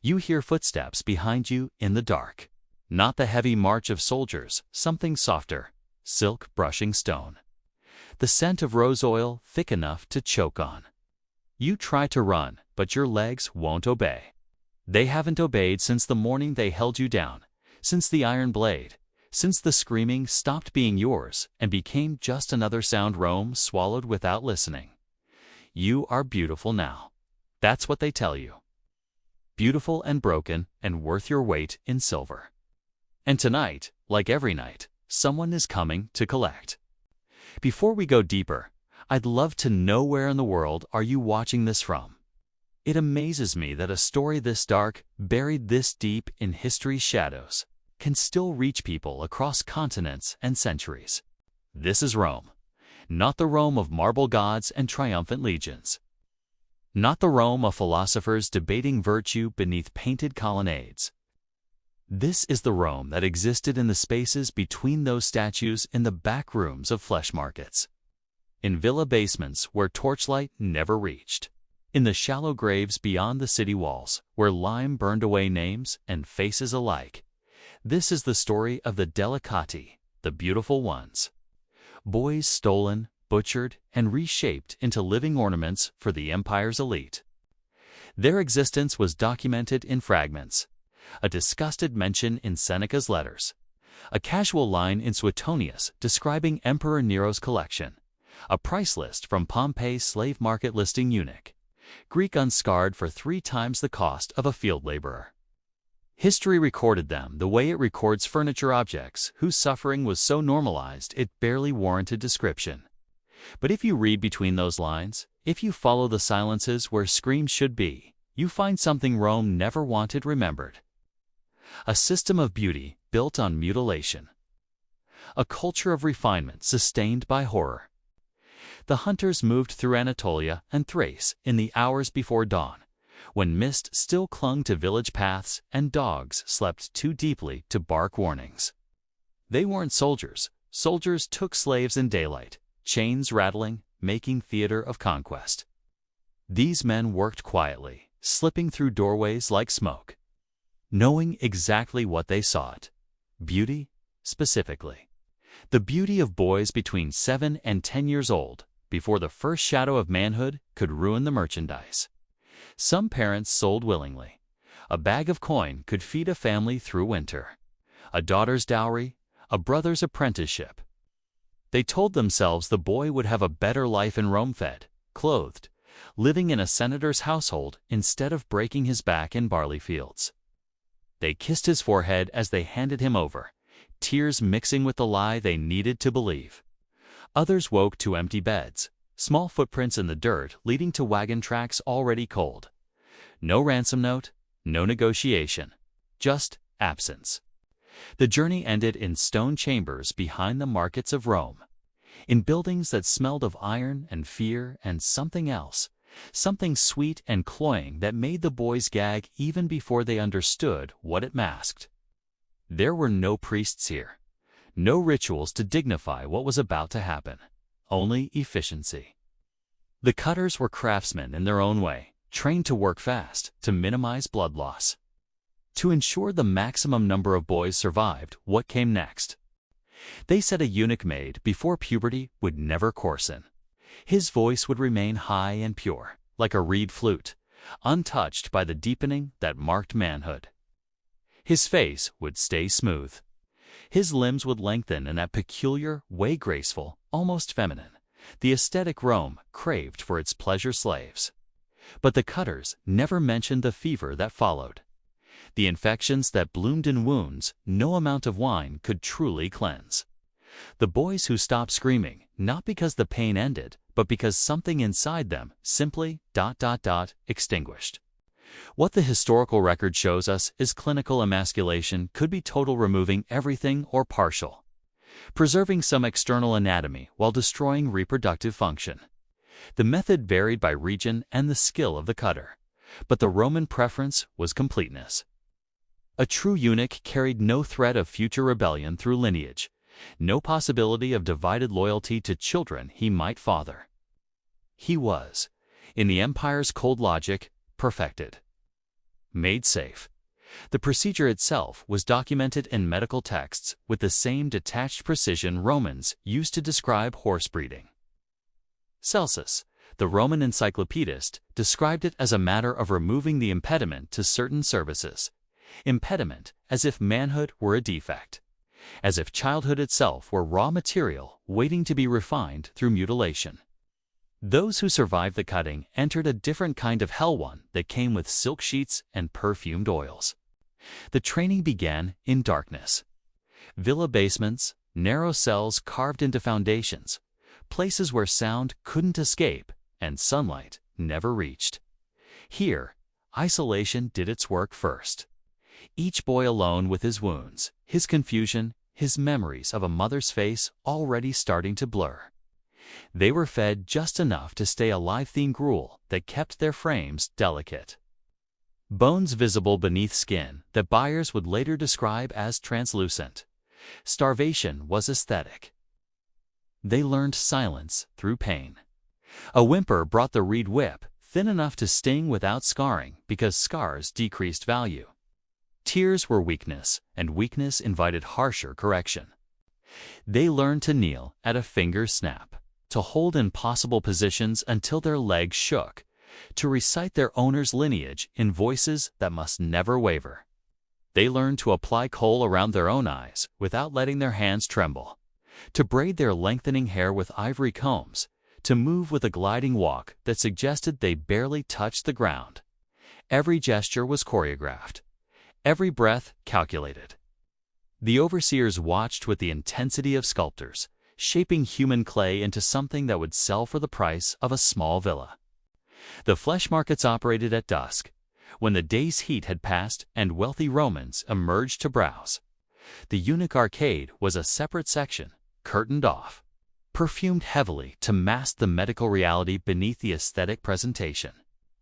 You hear footsteps behind you in the dark. Not the heavy march of soldiers, something softer, silk brushing stone. The scent of rose oil thick enough to choke on. You try to run, but your legs won't obey. They haven't obeyed since the morning they held you down, since the iron blade, since the screaming stopped being yours and became just another sound Rome swallowed without listening. You are beautiful now. That's what they tell you. Beautiful and broken and worth your weight in silver. And tonight, like every night, someone is coming to collect. Before we go deeper, I'd love to know where in the world are you watching this from. It amazes me that a story this dark, buried this deep in history's shadows, can still reach people across continents and centuries. This is Rome. Not the Rome of marble gods and triumphant legions. Not the Rome of philosophers debating virtue beneath painted colonnades. This is the Rome that existed in the spaces between those statues in the back rooms of flesh markets. In villa basements where torchlight never reached. In the shallow graves beyond the city walls where lime burned away names and faces alike. This is the story of the delicati, the beautiful ones. Boys stolen, butchered, and reshaped into living ornaments for the empire's elite. Their existence was documented in fragments. A disgusted mention in Seneca's letters. A casual line in Suetonius describing Emperor Nero's collection. A price list from Pompey's slave market listing eunuch. Greek unscarred for 3 times the cost of a field laborer. History recorded them the way it records furniture objects whose suffering was so normalized it barely warranted description. But if you read between those lines, if you follow the silences where screams should be, you find something Rome never wanted remembered. A system of beauty built on mutilation. A culture of refinement sustained by horror. The hunters moved through Anatolia and Thrace in the hours before dawn, when mist still clung to village paths and dogs slept too deeply to bark warnings. They weren't soldiers. Soldiers took slaves in daylight, chains rattling, making theater of conquest. These men worked quietly, slipping through doorways like smoke. Knowing exactly what they sought. Beauty, specifically. The beauty of boys between 7 and 10 years old, before the first shadow of manhood could ruin the merchandise. Some parents sold willingly. A bag of coin could feed a family through winter. A daughter's dowry, a brother's apprenticeship. They told themselves the boy would have a better life in Rome, fed, clothed, living in a senator's household instead of breaking his back in barley fields. They kissed his forehead as they handed him over, tears mixing with the lie they needed to believe. Others woke to empty beds, small footprints in the dirt leading to wagon tracks already cold. No ransom note, no negotiation, just absence. The journey ended in stone chambers behind the markets of Rome, in buildings that smelled of iron and fear and something else. Something sweet and cloying that made the boys gag even before they understood what it masked. There were no priests here, no rituals to dignify what was about to happen, only efficiency. The cutters were craftsmen in their own way, trained to work fast, to minimize blood loss. To ensure the maximum number of boys survived what came next. They said a eunuch made before puberty would never coarsen. His voice would remain high and pure, like a reed flute, untouched by the deepening that marked manhood. His face would stay smooth. His limbs would lengthen in that peculiar, way graceful, almost feminine, the aesthetic Rome craved for its pleasure slaves. But the cutters never mentioned the fever that followed. The infections that bloomed in wounds no amount of wine could truly cleanse. The boys who stopped screaming, not because the pain ended, but because something inside them simply ... extinguished. What the historical record shows us is clinical emasculation could be total, removing everything or partial, preserving some external anatomy while destroying reproductive function. The method varied by region and the skill of the cutter, but the Roman preference was completeness. A true eunuch carried no threat of future rebellion through lineage, no possibility of divided loyalty to children he might father. He was, in the empire's cold logic, perfected. made safe. The procedure itself was documented in medical texts with the same detached precision Romans used to describe horse breeding. Celsus, the Roman encyclopedist, described it as a matter of removing the impediment to certain services. Impediment, as if manhood were a defect, as if childhood itself were raw material waiting to be refined through mutilation. Those who survived the cutting entered a different kind of hell, one that came with silk sheets and perfumed oils. The training began in darkness. Villa basements, narrow cells carved into foundations, places where sound couldn't escape and sunlight never reached. Here, isolation did its work first. Each boy alone with his wounds, his confusion, his memories of a mother's face already starting to blur. They were fed just enough to stay alive, thin gruel that kept their frames delicate. Bones visible beneath skin that buyers would later describe as translucent. Starvation was aesthetic. They learned silence through pain. A whimper brought the reed whip, thin enough to sting without scarring because scars decreased value. Tears were weakness, and weakness invited harsher correction. They learned to kneel at a finger's snap, to hold impossible positions until their legs shook, to recite their owner's lineage in voices that must never waver. They learned to apply kohl around their own eyes without letting their hands tremble, to braid their lengthening hair with ivory combs, to move with a gliding walk that suggested they barely touched the ground. Every gesture was choreographed, every breath calculated. The overseers watched with the intensity of sculptors, shaping human clay into something that would sell for the price of a small villa. The flesh markets operated at dusk, when the day's heat had passed and wealthy Romans emerged to browse. The eunuch arcade was a separate section, curtained off, perfumed heavily to mask the medical reality beneath the aesthetic presentation.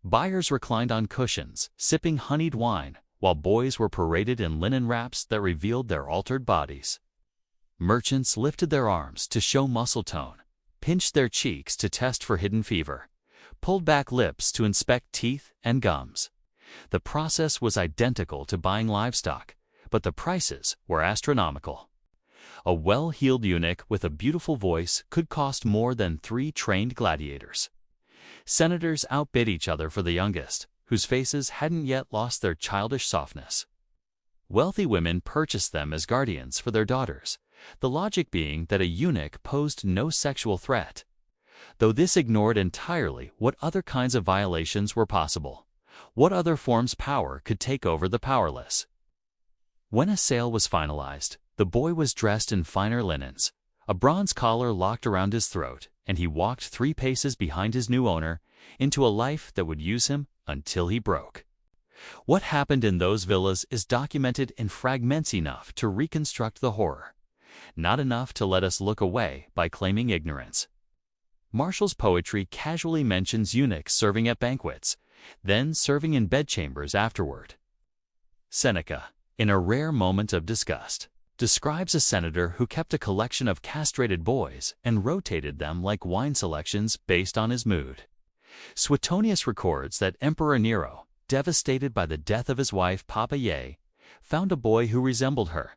Buyers reclined on cushions, sipping honeyed wine, while boys were paraded in linen wraps that revealed their altered bodies. Merchants lifted their arms to show muscle tone, pinched their cheeks to test for hidden fever, pulled back lips to inspect teeth and gums. The process was identical to buying livestock, but the prices were astronomical. A well-heeled eunuch with a beautiful voice could cost more than 3 trained gladiators. Senators outbid each other for the youngest, whose faces hadn't yet lost their childish softness. Wealthy women purchased them as guardians for their daughters, the logic being that a eunuch posed no sexual threat, though this ignored entirely what other kinds of violations were possible, what other forms power could take over the powerless. When a sale was finalized, the boy was dressed in finer linens, a bronze collar locked around his throat, and he walked 3 paces behind his new owner into a life that would use him until he broke. What happened in those villas is documented in fragments enough to reconstruct the horror, not enough to let us look away by claiming ignorance. Martial's poetry casually mentions eunuchs serving at banquets, then serving in bedchambers afterward. Seneca, in a rare moment of disgust, describes a senator who kept a collection of castrated boys and rotated them like wine selections based on his mood. Suetonius records that Emperor Nero, devastated by the death of his wife Poppaea, found a boy who resembled her,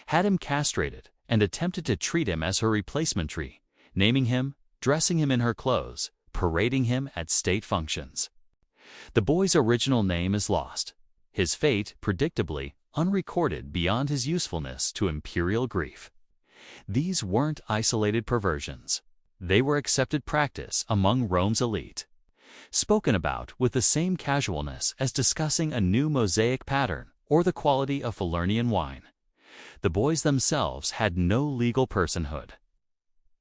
had him castrated, and attempted to treat him as her replacement tree, naming him, dressing him in her clothes, parading him at state functions. The boy's original name is lost, his fate, predictably, unrecorded beyond his usefulness to imperial grief. These weren't isolated perversions. They were accepted practice among Rome's elite, spoken about with the same casualness as discussing a new mosaic pattern or the quality of Falernian wine. The boys themselves had no legal personhood.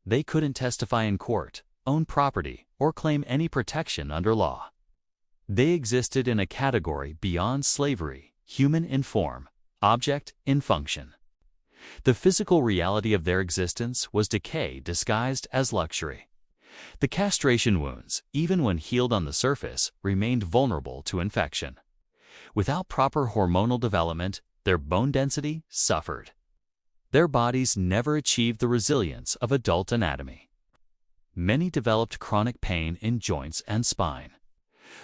They couldn't testify in court, own property, or claim any protection under law. They existed in a category beyond slavery, human in form, object in function. The physical reality of their existence was decay disguised as luxury. The castration wounds, even when healed on the surface, remained vulnerable to infection. Without proper hormonal development, their bone density suffered. Their bodies never achieved the resilience of adult anatomy. Many developed chronic pain in joints and spine.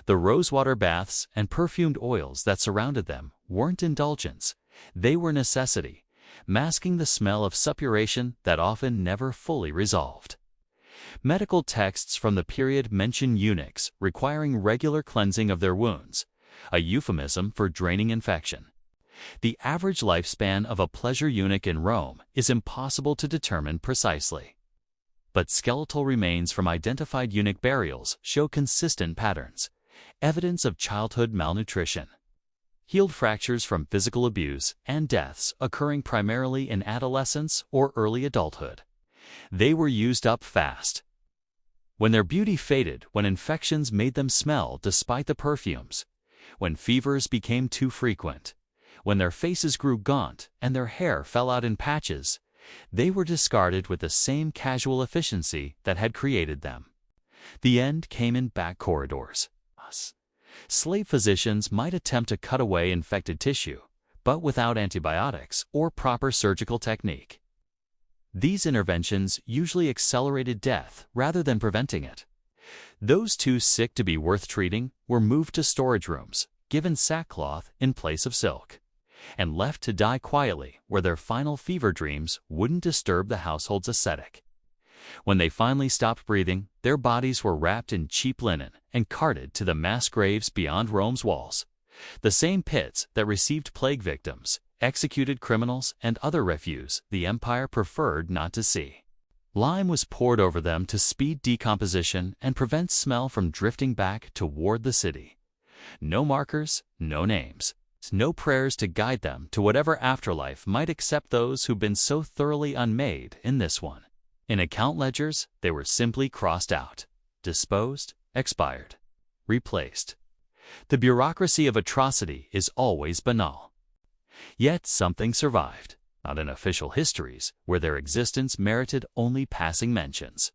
The rosewater baths and perfumed oils that surrounded them weren't indulgence, they were necessity, masking the smell of suppuration that often never fully resolved. Medical texts from the period mention eunuchs requiring regular cleansing of their wounds, a euphemism for draining infection. The average lifespan of a pleasure eunuch in Rome is impossible to determine precisely. But skeletal remains from identified eunuch burials show consistent patterns, evidence of childhood malnutrition. Healed fractures from physical abuse and deaths occurring primarily in adolescence or early adulthood. They were used up fast. When their beauty faded, when infections made them smell despite the perfumes, when fevers became too frequent, when their faces grew gaunt and their hair fell out in patches, they were discarded with the same casual efficiency that had created them. The end came in back corridors. Slave physicians might attempt to cut away infected tissue, but without antibiotics or proper surgical technique. These interventions usually accelerated death rather than preventing it. Those too sick to be worth treating were moved to storage rooms, given sackcloth in place of silk, and left to die quietly where their final fever dreams wouldn't disturb the household's aesthetic. When they finally stopped breathing, their bodies were wrapped in cheap linen and carted to the mass graves beyond Rome's walls, the same pits that received plague victims, executed criminals, and other refuse the empire preferred not to see. Lime was poured over them to speed decomposition and prevent smell from drifting back toward the city. No markers, no names, no prayers to guide them to whatever afterlife might accept those who've been so thoroughly unmade in this one. In account ledgers, they were simply crossed out, disposed, expired, replaced. The bureaucracy of atrocity is always banal. Yet something survived, not in official histories, where their existence merited only passing mentions,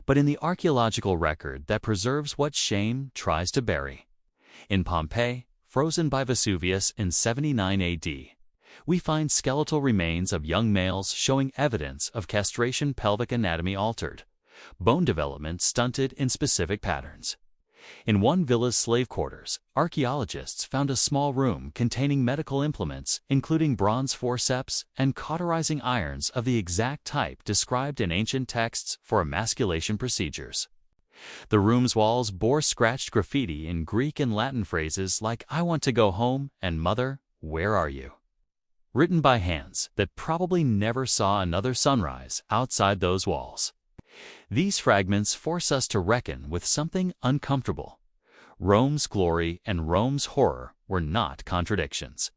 but in the archaeological record that preserves what shame tries to bury. In Pompeii, frozen by Vesuvius in 79 AD, we find skeletal remains of young males showing evidence of castration, pelvic anatomy altered, bone development stunted in specific patterns. In one villa's slave quarters, archaeologists found a small room containing medical implements, including bronze forceps and cauterizing irons of the exact type described in ancient texts for emasculation procedures. The room's walls bore scratched graffiti in Greek and Latin phrases like "I want to go home" and "Mother, where are you?" written by hands that probably never saw another sunrise outside those walls. These fragments force us to reckon with something uncomfortable. Rome's glory and Rome's horror were not contradictions.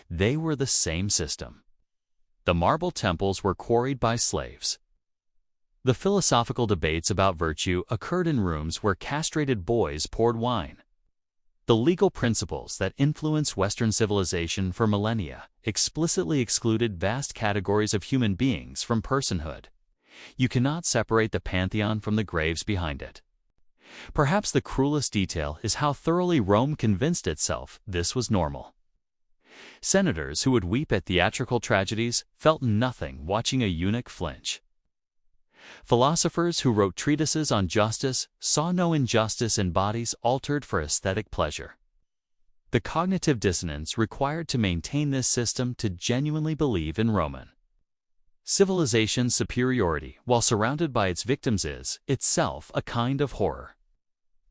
They were the same system. The marble temples were quarried by slaves. The philosophical debates about virtue occurred in rooms where castrated boys poured wine. The legal principles that influenced Western civilization for millennia explicitly excluded vast categories of human beings from personhood. You cannot separate the pantheon from the graves behind it. Perhaps the cruelest detail is how thoroughly Rome convinced itself this was normal. Senators who would weep at theatrical tragedies felt nothing watching a eunuch flinch. Philosophers who wrote treatises on justice saw no injustice in bodies altered for aesthetic pleasure. The cognitive dissonance required to maintain this system to genuinely believe in Roman civilization's superiority while surrounded by its victims is, itself, a kind of horror.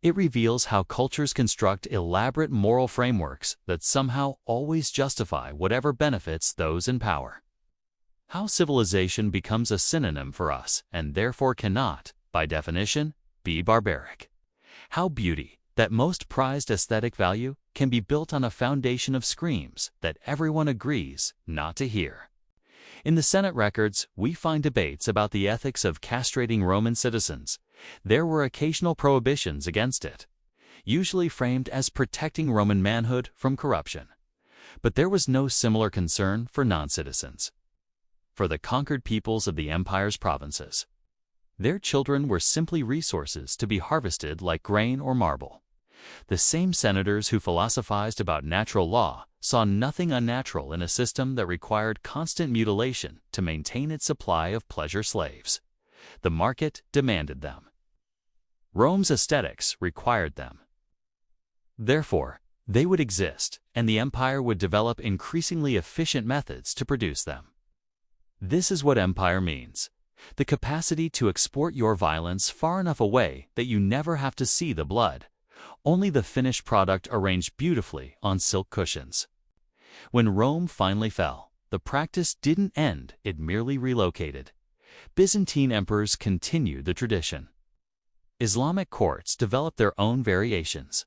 It reveals how cultures construct elaborate moral frameworks that somehow always justify whatever benefits those in power. How civilization becomes a synonym for us and therefore cannot, by definition, be barbaric. How beauty, that most prized aesthetic value, can be built on a foundation of screams that everyone agrees not to hear. In the Senate records, we find debates about the ethics of castrating Roman citizens. There were occasional prohibitions against it, usually framed as protecting Roman manhood from corruption. But there was no similar concern for non-citizens. For the conquered peoples of the empire's provinces, their children were simply resources to be harvested like grain or marble. The same senators who philosophized about natural law saw nothing unnatural in a system that required constant mutilation to maintain its supply of pleasure slaves. The market demanded them. Rome's aesthetics required them. Therefore, they would exist, and the empire would develop increasingly efficient methods to produce them. This is what empire means: the capacity to export your violence far enough away that you never have to see the blood, only the finished product arranged beautifully on silk cushions. When Rome finally fell, the practice didn't end, it merely relocated. Byzantine emperors continued the tradition. Islamic courts developed their own variations.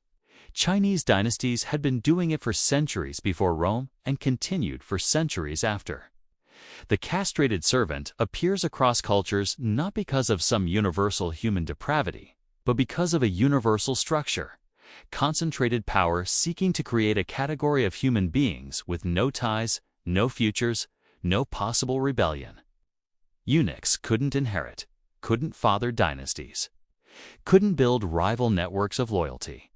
Chinese dynasties had been doing it for centuries before Rome and continued for centuries after. The castrated servant appears across cultures not because of some universal human depravity, but because of a universal structure: concentrated power seeking to create a category of human beings with no ties, no futures, no possible rebellion. Eunuchs couldn't inherit, couldn't father dynasties, couldn't build rival networks of loyalty.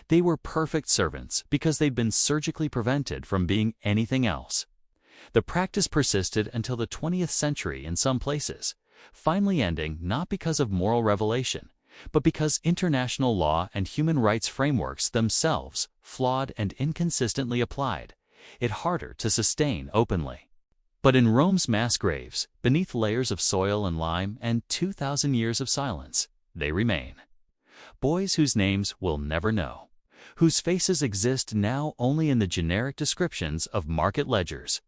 They were perfect servants because they'd been surgically prevented from being anything else. The practice persisted until the 20th century in some places, finally ending not because of moral revelation, but because international law and human rights frameworks themselves, flawed and inconsistently applied, it harder to sustain openly. But in Rome's mass graves, beneath layers of soil and lime and 2,000 years of silence, they remain. Boys whose names we'll never know, whose faces exist now only in the generic descriptions of market ledgers.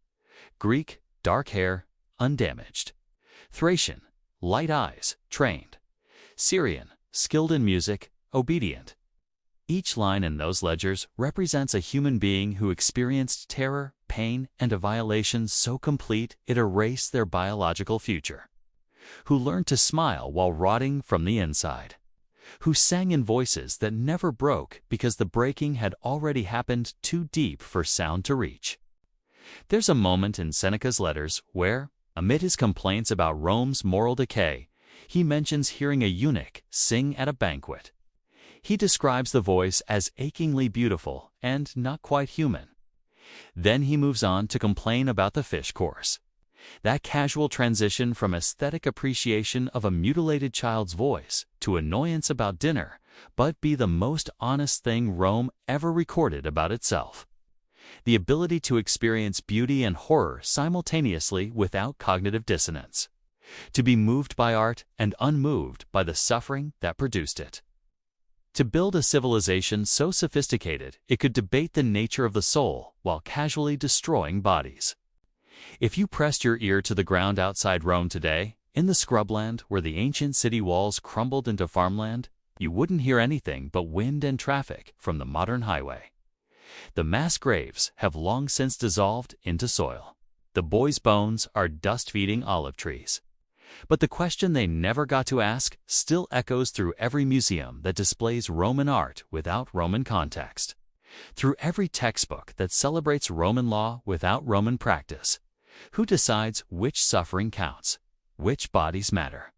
Greek, dark hair, undamaged. Thracian, light eyes, trained. Syrian, skilled in music, obedient. Each line in those ledgers represents a human being who experienced terror, pain, and a violation so complete it erased their biological future. Who learned to smile while rotting from the inside. Who sang in voices that never broke because the breaking had already happened too deep for sound to reach. There's a moment in Seneca's letters where, amid his complaints about Rome's moral decay, he mentions hearing a eunuch sing at a banquet. He describes the voice as achingly beautiful and not quite human. Then he moves on to complain about the fish course. That casual transition from aesthetic appreciation of a mutilated child's voice to annoyance about dinner but be the most honest thing Rome ever recorded about itself. The ability to experience beauty and horror simultaneously without cognitive dissonance. To be moved by art and unmoved by the suffering that produced it. To build a civilization so sophisticated it could debate the nature of the soul while casually destroying bodies. If you pressed your ear to the ground outside Rome today, in the scrubland where the ancient city walls crumbled into farmland, you wouldn't hear anything but wind and traffic from the modern highway. The mass graves have long since dissolved into soil. The boys' bones are dust-feeding olive trees. But the question they never got to ask still echoes through every museum that displays Roman art without Roman context, through every textbook that celebrates Roman law without Roman practice. Who decides which suffering counts, which bodies matter,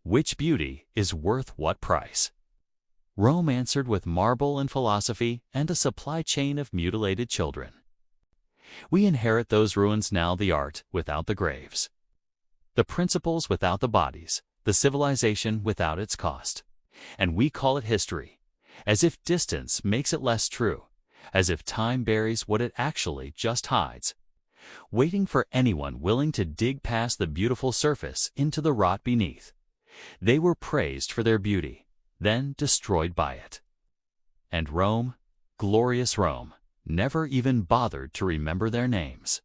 which beauty is worth what price? Rome answered with marble and philosophy and a supply chain of mutilated children. We inherit those ruins now, the art without the graves. The principles without the bodies, the civilization without its cost. And we call it history, as if distance makes it less true, as if time buries what it actually just hides, waiting for anyone willing to dig past the beautiful surface into the rot beneath. They were praised for their beauty, then destroyed by it. And Rome, glorious Rome, never even bothered to remember their names.